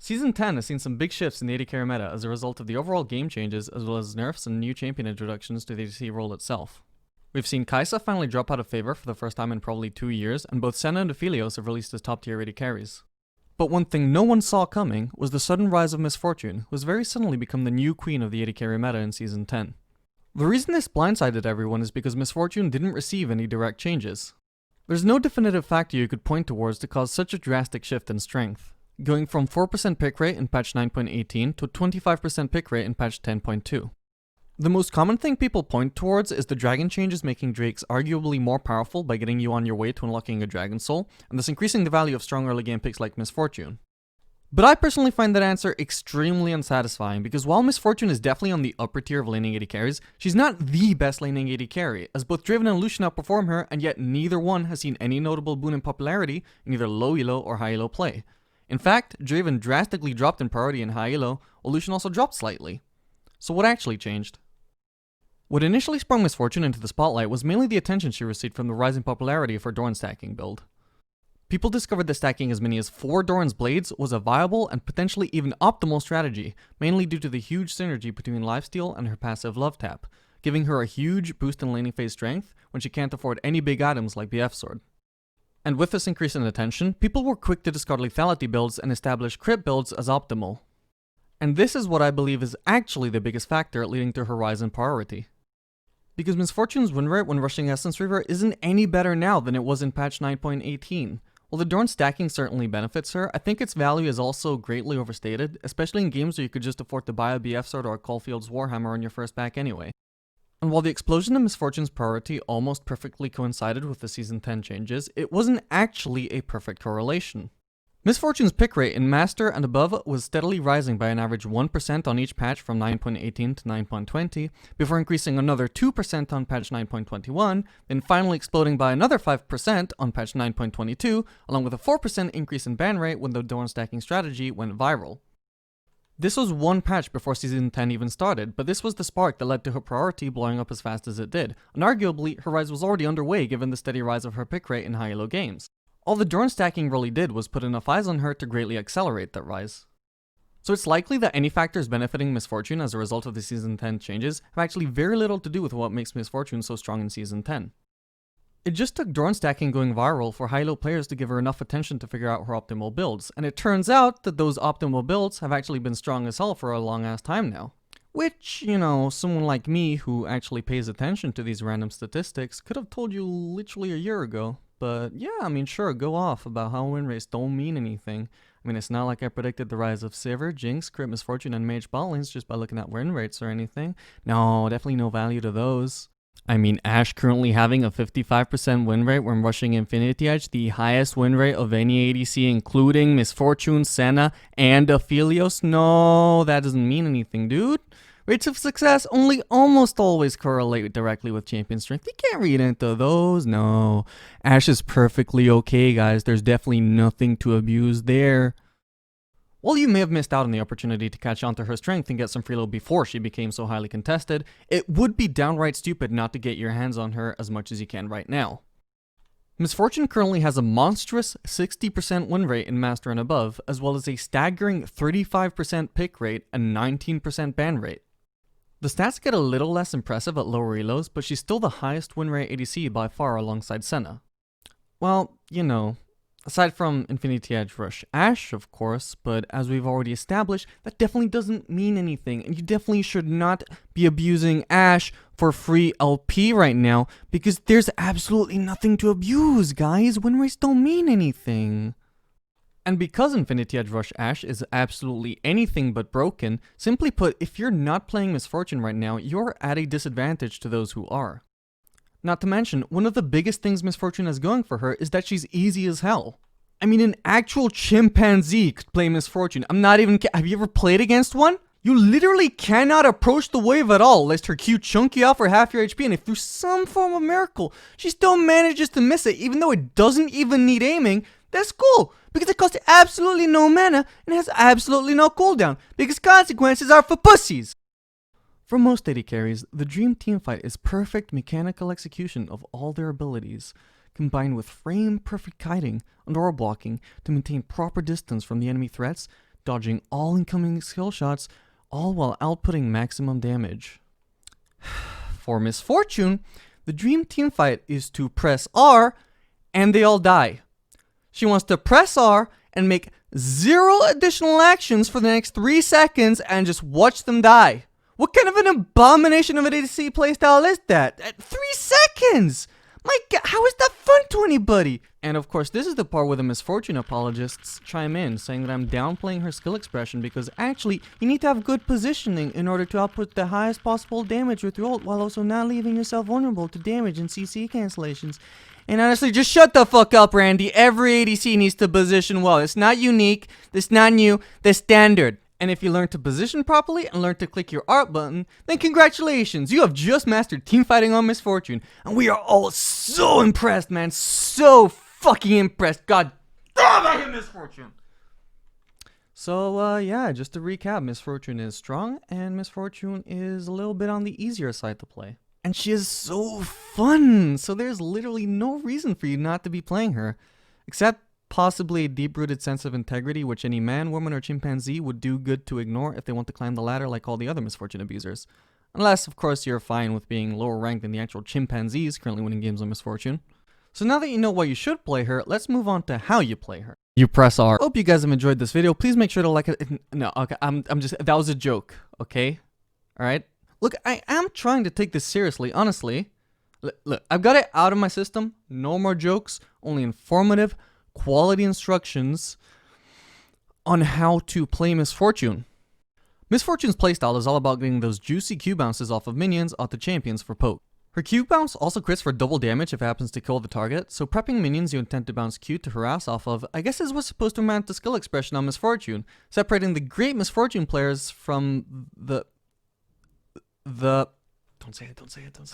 Season 10 has seen some big shifts in the AD carry meta as a result of the overall game changes as well as nerfs and new champion introductions to the ADC role itself. We've seen Kai'Sa finally drop out of favor for the first time in probably 2 years, and both Senna and Aphelios have released as top tier AD carries. But one thing no one saw coming was the sudden rise of Miss Fortune, who has very suddenly become the new queen of the AD carry meta in Season 10. The reason this blindsided everyone is because Miss Fortune didn't receive any direct changes. There's no definitive factor you could point towards to cause such a drastic shift in strength, going from 4% pick rate in patch 9.18 to 25% pick rate in patch 10.2. The most common thing people point towards is the dragon changes making Drakes arguably more powerful by getting you on your way to unlocking a dragon soul, and thus increasing the value of strong early game picks like Miss Fortune. But I personally find that answer extremely unsatisfying because while Miss Fortune is definitely on the upper tier of laning AD carries, she's not the best laning AD carry, as both Draven and Lucian outperform her, and yet neither one has seen any notable boon in popularity in either low elo or high elo play. In fact, Draven drastically dropped in priority in high elo, while Lucian also dropped slightly. So what actually changed? What initially sprung Miss Fortune into the spotlight was mainly the attention she received from the rising popularity of her Doran stacking build. People discovered that stacking as many as 4 Doran's blades was a viable and potentially even optimal strategy, mainly due to the huge synergy between lifesteal and her passive love tap, giving her a huge boost in laning phase strength when she can't afford any big items like the F-Sword. And with this increase in attention, people were quick to discard lethality builds and establish crit builds as optimal. And this is what I believe is actually the biggest factor leading to her rise in priority. Because Miss Fortune's win rate when rushing Essence Reaver isn't any better now than it was in patch 9.18. While the Doran stacking certainly benefits her, I think its value is also greatly overstated, especially in games where you could just afford to buy a BF sword or a Caulfield's Warhammer on your first pack anyway. And while the explosion of Miss Fortune's priority almost perfectly coincided with the Season 10 changes, it wasn't actually a perfect correlation. Miss Fortune's pick rate in Master and above was steadily rising by an average 1% on each patch from 9.18 to 9.20, before increasing another 2% on patch 9.21, then finally exploding by another 5% on patch 9.22, along with a 4% increase in ban rate when the Doran stacking strategy went viral. This was one patch before Season 10 even started, but this was the spark that led to her priority blowing up as fast as it did, and arguably her rise was already underway given the steady rise of her pick rate in high elo games. All the Doran stacking really did was put enough eyes on her to greatly accelerate that rise. So it's likely that any factors benefiting Miss Fortune as a result of the Season 10 changes have actually very little to do with what makes Miss Fortune so strong in Season 10. It just took Doran stacking going viral for high-low players to give her enough attention to figure out her optimal builds, and it turns out that those optimal builds have actually been strong as hell for a long-ass time now. Which, someone like me who actually pays attention to these random statistics could have told you literally a year ago. But yeah, sure, go off about how win rates don't mean anything. It's not like I predicted the rise of Sivir, Jinx, Crit, Miss Fortune, and Mage bot lanes just by looking at win rates or anything. No, definitely no value to those. Ashe currently having a 55% win rate when rushing Infinity Edge, the highest win rate of any ADC, including Miss Fortune, Senna, and Aphelios. No, that doesn't mean anything, dude. Rates of success only almost always correlate directly with champion strength. You can't read into those, no. Ashe is perfectly okay, guys. There's definitely nothing to abuse there. While you may have missed out on the opportunity to catch on to her strength and get some free load before she became so highly contested, it would be downright stupid not to get your hands on her as much as you can right now. Miss Fortune currently has a monstrous 60% win rate in Master and above, as well as a staggering 35% pick rate and 19% ban rate. The stats get a little less impressive at lower elos, but she's still the highest win rate ADC by far alongside Senna. Well, aside from Infinity Edge Rush Ashe, of course, but as we've already established, that definitely doesn't mean anything, and you definitely should not be abusing Ashe for free LP right now, because there's absolutely nothing to abuse, guys. Win rates don't mean anything. And because Infinity Edge Rush Ashe is absolutely anything but broken, simply put, if you're not playing Miss Fortune right now, you're at a disadvantage to those who are. Not to mention, one of the biggest things Miss Fortune has going for her is that she's easy as hell. An actual chimpanzee could play Miss Fortune. Have you ever played against one? You literally cannot approach the wave at all, lest her Q chunk you out for half your HP, and if through some form of miracle, she still manages to miss it, even though it doesn't even need aiming, that's cool, because it costs absolutely no mana, and has absolutely no cooldown, because consequences are for pussies. For most AD carries, the dream teamfight is perfect mechanical execution of all their abilities, combined with frame-perfect kiting and aura blocking to maintain proper distance from the enemy threats, dodging all incoming skill shots, all while outputting maximum damage. For Miss Fortune, the dream team fight is to press R and they all die. She wants to press R and make 0 additional actions for the next 3 seconds and just watch them die. What kind of an abomination of an ADC playstyle is that? At 3 seconds! My god, how is that fun to anybody? And of course, this is the part where the Miss Fortune apologists chime in, saying that I'm downplaying her skill expression because actually, you need to have good positioning in order to output the highest possible damage with your ult while also not leaving yourself vulnerable to damage and CC cancellations. And honestly, just shut the fuck up, Randy. Every ADC needs to position well. It's not unique, it's not new, it's standard. And if you learn to position properly and learn to click your art button, then congratulations, you have just mastered teamfighting on Miss Fortune. And we are all so impressed, man. So fucking impressed. God damn, I hate Miss Fortune. So, yeah, just to recap, Miss Fortune is strong, and Miss Fortune is a little bit on the easier side to play. And she is so fun, so there's literally no reason for you not to be playing her. Except possibly a deep-rooted sense of integrity which any man, woman, or chimpanzee would do good to ignore if they want to climb the ladder like all the other Miss Fortune abusers. Unless, of course, you're fine with being lower ranked than the actual chimpanzees currently winning games on Miss Fortune. So now that you know why you should play her, let's move on to how you play her. You press R. Hope you guys have enjoyed this video. Please make sure to like it. No, okay, I'm just, that was a joke, okay? Alright? Look, I am trying to take this seriously, honestly. Look, I've got it out of my system. No more jokes, only informative, quality instructions on how to play Miss Fortune. Miss Fortune's playstyle is all about getting those juicy Q bounces off of minions onto champions for poke. Her Q bounce also crits for double damage if it happens to kill the target, so prepping minions you intend to bounce Q to harass off of, I guess is what's supposed to amount to skill expression on Miss Fortune, separating the great Miss Fortune players from the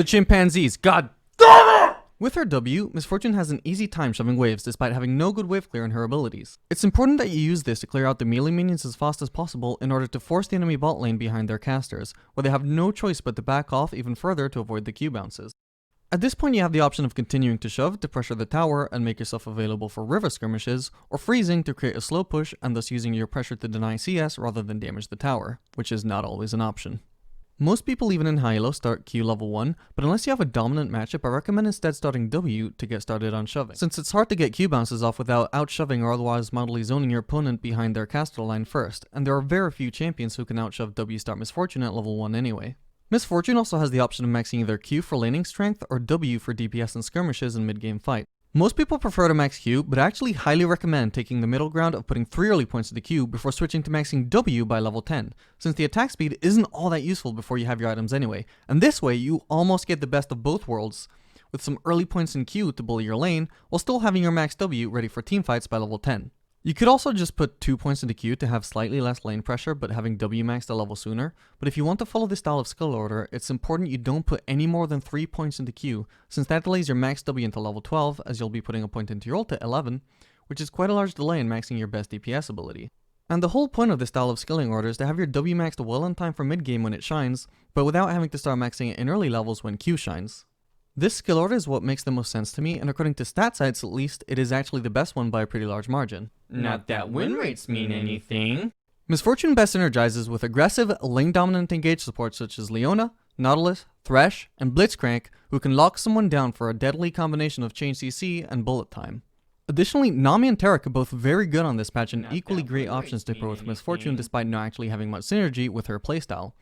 chimpanzees. God damn it! With her W, Miss Fortune has an easy time shoving waves despite having no good wave clear in her abilities. It's important that you use this to clear out the melee minions as fast as possible in order to force the enemy bot lane behind their casters, where they have no choice but to back off even further to avoid the Q bounces. At this point you have the option of continuing to shove to pressure the tower and make yourself available for river skirmishes, or freezing to create a slow push and thus using your pressure to deny CS rather than damage the tower, which is not always an option. Most people even in high-elo start Q level 1, but unless you have a dominant matchup, I recommend instead starting W to get started on shoving, since it's hard to get Q bounces off without out-shoving or otherwise mildly zoning your opponent behind their caster line first, and there are very few champions who can out-shove W start Miss Fortune at level 1 anyway. Miss Fortune also has the option of maxing either Q for laning strength or W for DPS and skirmishes in mid-game fight. Most people prefer to max Q, but I actually highly recommend taking the middle ground of putting 3 early points into Q before switching to maxing W by level 10, since the attack speed isn't all that useful before you have your items anyway, and this way you almost get the best of both worlds, with some early points in Q to bully your lane, while still having your max W ready for teamfights by level 10. You could also just put 2 points into Q to have slightly less lane pressure but having W maxed a level sooner, but if you want to follow this style of skill order, it's important you don't put any more than 3 points into Q, since that delays your max W until level 12, as you'll be putting a point into your ult at 11, which is quite a large delay in maxing your best DPS ability. And the whole point of this style of skilling order is to have your W maxed well in time for mid game when it shines, but without having to start maxing it in early levels when Q shines. This skill order is what makes the most sense to me, and according to stat sites at least, it is actually the best one by a pretty large margin. Not that win rates mean anything. Miss Fortune best synergizes with aggressive, lane-dominant engage support such as Leona, Nautilus, Thresh, and Blitzcrank, who can lock someone down for a deadly combination of chain CC and bullet time. Additionally, Nami and Taric are both very good on this patch and equally great options to pair with Miss Fortune despite not actually having much synergy with her playstyle.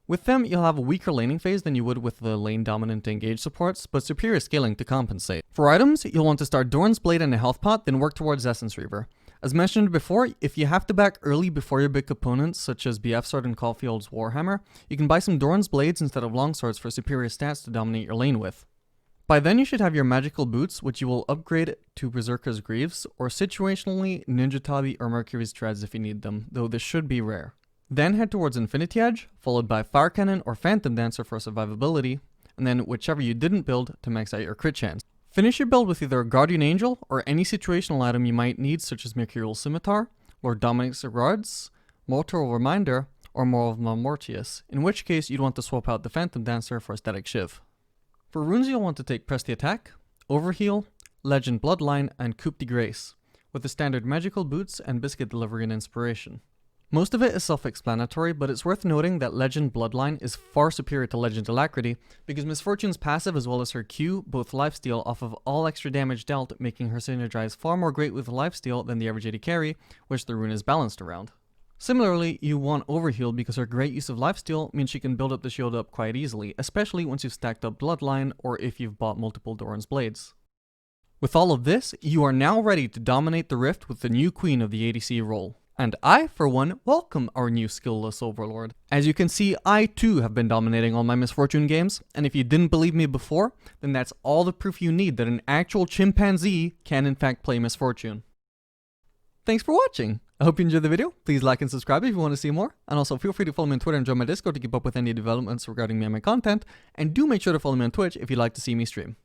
With them, you'll have a weaker laning phase than you would with the lane-dominant engage supports, but superior scaling to compensate. For items, you'll want to start Doran's Blade and a health pot, then work towards Essence Reaver. As mentioned before, if you have to back early before your big opponents, such as BF Sword and Caulfield's Warhammer, you can buy some Doran's Blades instead of Longswords for superior stats to dominate your lane with. By then you should have your magical boots, which you will upgrade to Berserker's Greaves, or situationally Ninja Tabi or Mercury's Treads if you need them, though this should be rare. Then head towards Infinity Edge, followed by Fire Cannon or Phantom Dancer for survivability, and then whichever you didn't build to max out your crit chance. Finish your build with either a Guardian Angel or any situational item you might need such as Mercurial Scimitar, Lord Dominic's Regards, Mortal Reminder, or more of Mortius, in which case you'd want to swap out the Phantom Dancer for a Static Shiv. For runes you'll want to take Press the Attack, Overheal, Legend Bloodline, and Coupe de Grace, with the standard Magical Boots and Biscuit Delivery and Inspiration. Most of it is self-explanatory, but it's worth noting that Legend Bloodline is far superior to Legend Alacrity, because Miss Fortune's passive as well as her Q both lifesteal off of all extra damage dealt, making her synergize far more great with lifesteal than the average AD carry, which the rune is balanced around. Similarly, you want Overheal because her great use of lifesteal means she can build up the shield up quite easily, especially once you've stacked up Bloodline or if you've bought multiple Doran's Blades. With all of this, you are now ready to dominate the Rift with the new queen of the ADC role. And I, for one, welcome our new skillless overlord. As you can see, I too have been dominating all my Miss Fortune games, and if you didn't believe me before, then that's all the proof you need that an actual chimpanzee can in fact play Miss Fortune. Thanks for watching! I hope you enjoyed the video. Please like and subscribe if you want to see more, and also feel free to follow me on Twitter and join my Discord to keep up with any developments regarding me and my content, and do make sure to follow me on Twitch if you'd like to see me stream.